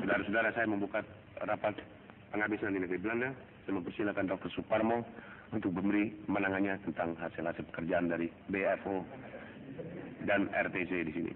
Saudara-saudara, saya membuka rapat penghabisan di negeri Belanda. Saya mempersilakan Dr. Suparmo untuk memberi kemenangannya tentang hasil-hasil pekerjaan dari BFO dan RTC di sini.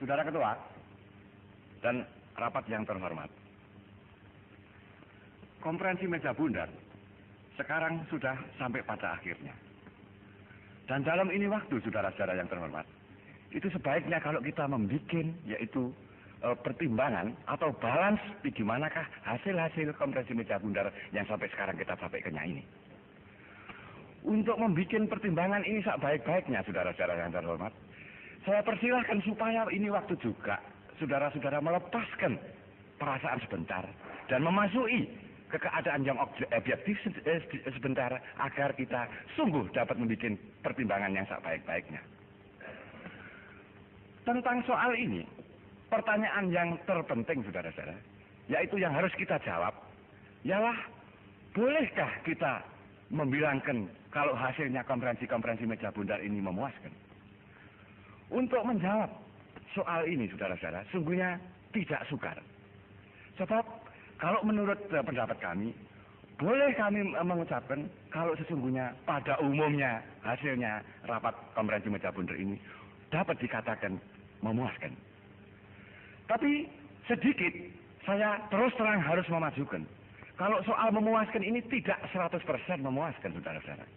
Saudara Ketua dan rapat yang terhormat, konferensi meja bundar sekarang sudah sampai pada akhirnya. Dan dalam ini waktu, saudara-saudara yang terhormat, itu sebaiknya kalau kita membuat yaitu pertimbangan atau balance bagaimanakah hasil-hasil konferensi meja bundar yang sampai sekarang kita sampaikannya ini. Untuk membuat pertimbangan ini sebaik-baiknya, saudara-saudara yang terhormat, saya persilahkan supaya ini waktu juga saudara-saudara melepaskan perasaan sebentar dan memasuki ke keadaan yang objektif sebentar agar kita sungguh dapat membuat pertimbangan yang sebaik-baiknya. Tentang soal ini, pertanyaan yang terpenting, saudara-saudara, yaitu yang harus kita jawab, ialah bolehkah kita membilangkan kalau hasilnya konferensi meja bundar ini memuaskan? Untuk menjawab soal ini, saudara-saudara, sungguhnya tidak sukar. Sebab kalau menurut pendapat kami, boleh kami mengucapkan kalau sesungguhnya pada umumnya hasilnya rapat konferensi meja bundar ini dapat dikatakan memuaskan. Tapi sedikit saya terus terang harus memajukan. Kalau soal memuaskan ini tidak 100% memuaskan, saudara-saudara.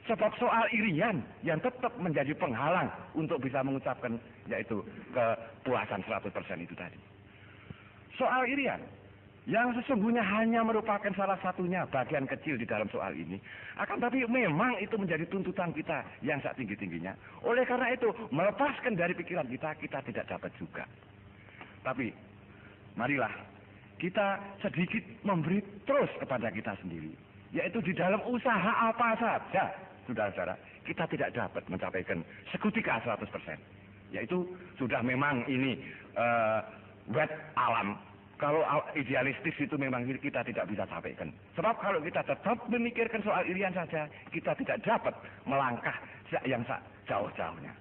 Sebab soal irian yang tetap menjadi penghalang untuk bisa mengucapkan yaitu kepuasan 100% itu tadi. Soal irian yang sesungguhnya hanya merupakan salah satunya bagian kecil di dalam soal ini. Akan tapi memang itu menjadi tuntutan kita yang sangat tinggi-tingginya. Oleh karena itu melepaskan dari pikiran kita tidak dapat juga. Tapi marilah kita sedikit memberi terus kepada kita sendiri. Yaitu di dalam usaha apa saja, saudara-saudara, kita tidak dapat mencapaikan seketika 100%. Yaitu sudah memang ini wet alam. Kalau idealistis itu memang kita tidak bisa sampaikan. Sebab kalau kita tetap memikirkan soal irian saja, kita tidak dapat melangkah yang jauh-jauhnya.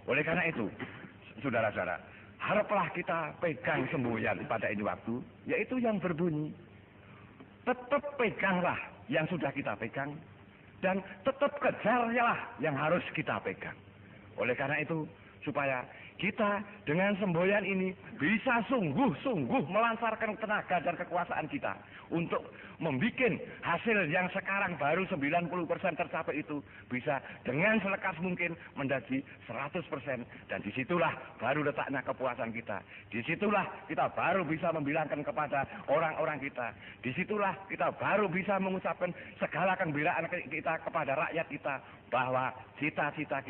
Oleh karena itu, saudara-saudara, haraplah kita pegang semboyan pada ini waktu, yaitu yang berbunyi, tetap peganglah yang sudah kita pegang, dan tetap kejarlah yang harus kita pegang. Oleh karena itu, supaya kita dengan semboyan ini bisa sungguh-sungguh melancarkan tenaga dan kekuasaan kita untuk membuat hasil yang sekarang baru 90% tercapai itu bisa dengan selekas mungkin menjadi 100%, dan disitulah baru letaknya kepuasan kita. Disitulah kita baru bisa membilangkan kepada orang-orang kita. Disitulah kita baru bisa mengucapkan segala kegembiraan kita kepada rakyat kita bahwa cita-cita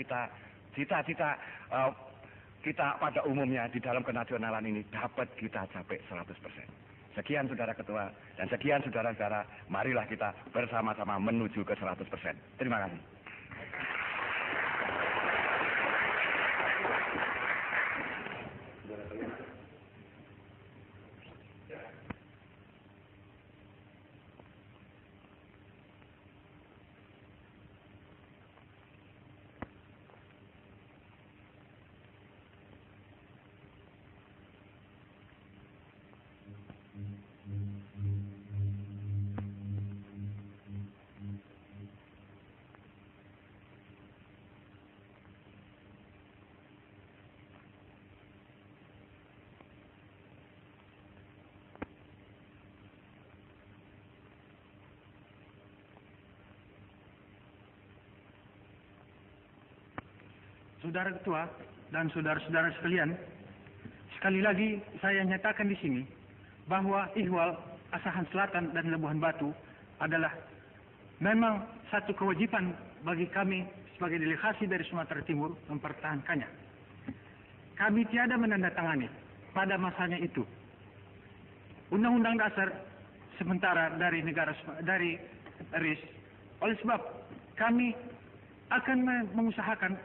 kita pada umumnya di dalam kenasionalan ini dapat kita capai 100%. Sekian saudara ketua dan sekian saudara-saudara, marilah kita bersama-sama menuju ke 100%. Terima kasih. Saudara Ketua dan saudara-saudara sekalian, sekali lagi saya nyatakan di sini bahwa ihwal Asahan Selatan dan Labuhan Batu adalah memang satu kewajiban bagi kami sebagai delegasi dari Sumatera Timur mempertahankannya. Kami tiada menandatangani pada masanya itu Undang-Undang Dasar sementara dari RIS. Oleh sebab kami akan mengusahakan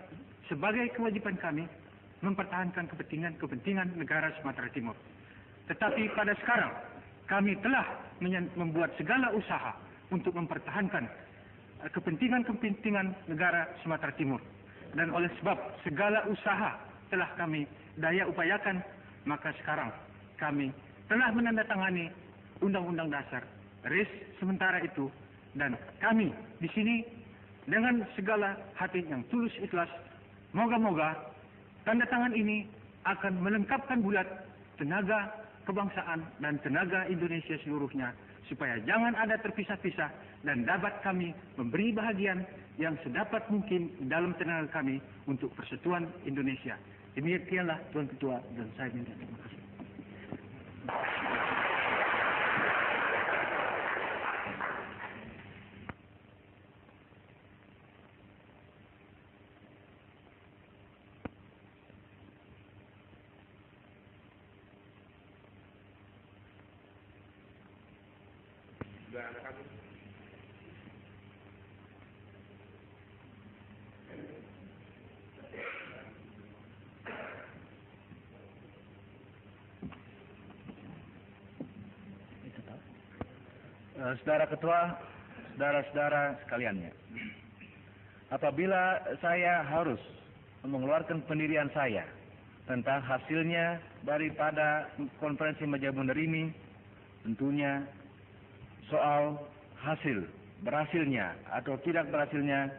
sebagai kewajiban kami mempertahankan kepentingan negara Sumatera Timur. Tetapi pada sekarang kami telah membuat segala usaha untuk mempertahankan kepentingan negara Sumatera Timur. Dan oleh sebab segala usaha telah kami daya upayakan, maka sekarang kami telah menandatangani Undang-Undang Dasar RIS sementara itu, dan kami di sini dengan segala hati yang tulus ikhlas, moga-moga tanda tangan ini akan melengkapkan bulat tenaga kebangsaan dan tenaga Indonesia seluruhnya, supaya jangan ada terpisah-pisah dan dapat kami memberi bahagian yang sedapat mungkin dalam tenaga kami untuk persatuan Indonesia. Demikianlah Tuan Ketua, dan saya minta terima kasih. Saudara Ketua, saudara-saudara sekaliannya, apabila saya harus mengeluarkan pendirian saya tentang hasilnya daripada konferensi meja bundar ini, tentunya soal hasil berhasilnya atau tidak berhasilnya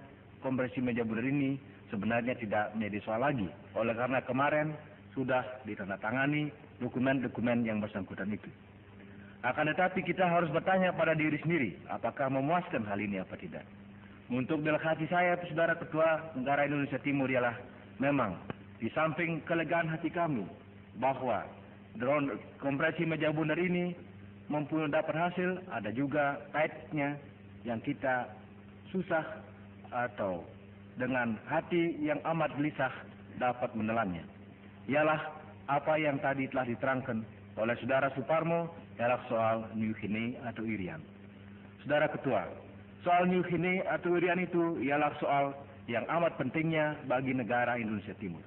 konferensi meja bundar ini sebenarnya tidak menjadi soal lagi, oleh karena kemarin sudah ditandatangani dokumen-dokumen yang bersangkutan itu. Akan tetapi kita harus bertanya pada diri sendiri, apakah memuaskan hal ini apa tidak. Untuk delegasi saya, Saudara Ketua Negara Indonesia Timur, ialah memang di samping kelegaan hati kami bahwa konferensi meja bundar ini mempunyai dapat hasil, ada juga pahitnya yang kita susah atau dengan hati yang amat gelisah dapat menelannya. Ialah apa yang tadi telah diterangkan oleh Saudara Suparmo, ialah soal New Guinea atau Irian. Saudara Ketua, soal New Guinea atau Irian itu ialah soal yang amat pentingnya bagi negara Indonesia Timur.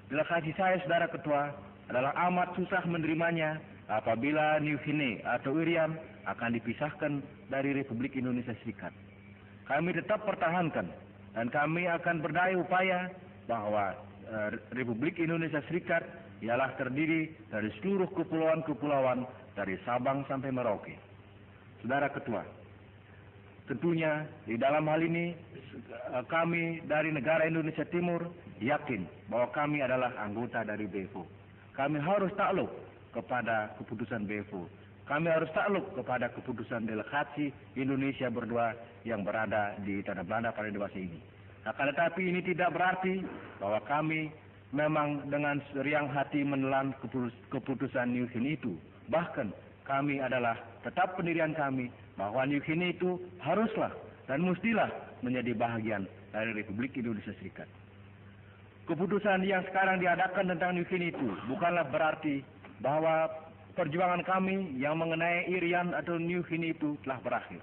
Delegasi saya, Saudara Ketua, adalah amat susah menerimanya apabila New Guinea atau Irian akan dipisahkan dari Republik Indonesia Serikat. Kami tetap pertahankan dan kami akan berdaya upaya bahwa Republik Indonesia Serikat ialah terdiri dari seluruh kepulauan-kepulauan dari Sabang sampai Merauke. Saudara Ketua, tentunya di dalam hal ini kami dari negara Indonesia Timur yakin bahwa kami adalah anggota dari BFO. Kami harus takluk kepada keputusan BFO. Kami harus takluk kepada keputusan delegasi Indonesia berdua yang berada di Tanah Belanda pada dewasa ini. Akan tetapi ini tidak berarti bahwa kami memang dengan riang hati menelan keputusan New Guinea itu. Bahkan kami adalah tetap pendirian kami bahwa New Guinea itu haruslah dan mestilah menjadi bahagian dari Republik Indonesia Serikat. Keputusan yang sekarang diadakan tentang New Guinea itu bukanlah berarti bahwa perjuangan kami yang mengenai Irian atau New Guinea itu telah berakhir.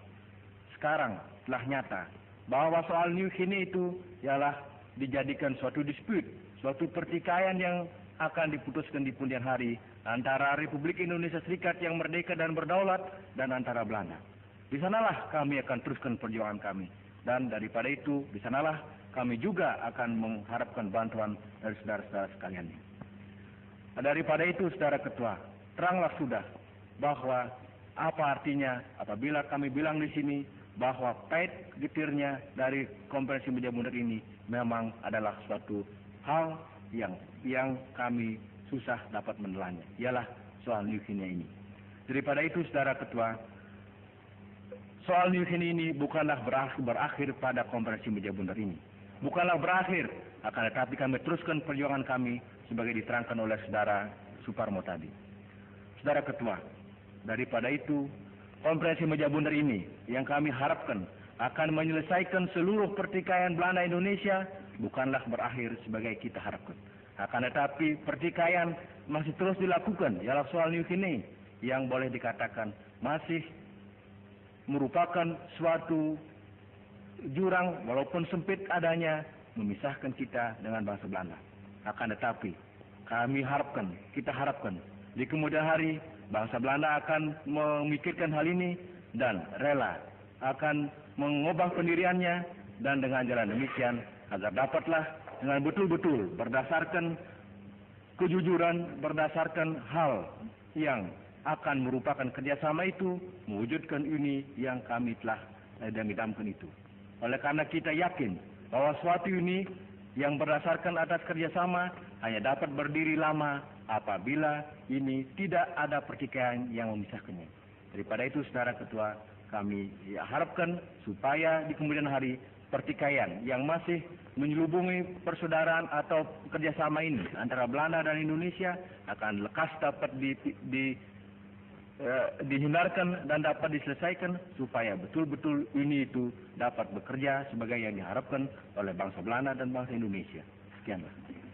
Sekarang telah nyata bahwa soal New Guinea itu ialah dijadikan suatu dispute, suatu pertikaian yang akan diputuskan di kemudian hari antara Republik Indonesia Serikat yang merdeka dan berdaulat dan antara Belanda. Di sanalah kami akan teruskan perjuangan kami, dan daripada itu di sanalah kami juga akan mengharapkan bantuan dari saudara-saudara sekalian. Daripada itu, Saudara Ketua, teranglah sudah bahwa apa artinya apabila kami bilang di sini bahwa pahit getirnya dari konferensi meja bundar ini memang adalah suatu hal yang kami susah dapat menelannya, ialah soal New Guinea ini. Daripada itu, Saudara Ketua, soal New Guinea ini bukanlah berakhir pada konferensi meja bundar ini. Bukanlah berakhir, akan tetapi kami teruskan perjuangan kami sebagai diterangkan oleh Saudara Suparmo tadi. Saudara Ketua, daripada itu Konferensi Meja Bundar ini yang kami harapkan akan menyelesaikan seluruh pertikaian Belanda Indonesia bukanlah berakhir sebagai kita harapkan. Akan tetapi pertikaian masih terus dilakukan ialah soal New Guinea yang boleh dikatakan masih merupakan suatu jurang walaupun sempit adanya memisahkan kita dengan bangsa Belanda. Akan tetapi kita harapkan di kemudian hari bangsa Belanda akan memikirkan hal ini dan rela akan mengubah pendiriannya, dan dengan jalan demikian agar dapatlah dengan betul-betul berdasarkan kejujuran, berdasarkan hal yang akan merupakan kerjasama itu mewujudkan uni yang kami telah idam-idamkan itu. Oleh karena kita yakin bahwa suatu uni yang berdasarkan atas kerjasama hanya dapat berdiri lama apabila ini tidak ada pertikaian yang memisahkannya. Daripada itu, Saudara Ketua, kami harapkan supaya di kemudian hari pertikaian yang masih menyelubungi persaudaraan atau kerjasama ini antara Belanda dan Indonesia akan lekas dapat dihindarkan dan dapat diselesaikan supaya betul-betul uni itu dapat bekerja sebagai yang diharapkan oleh bangsa Belanda dan bangsa Indonesia. Sekian, Pak.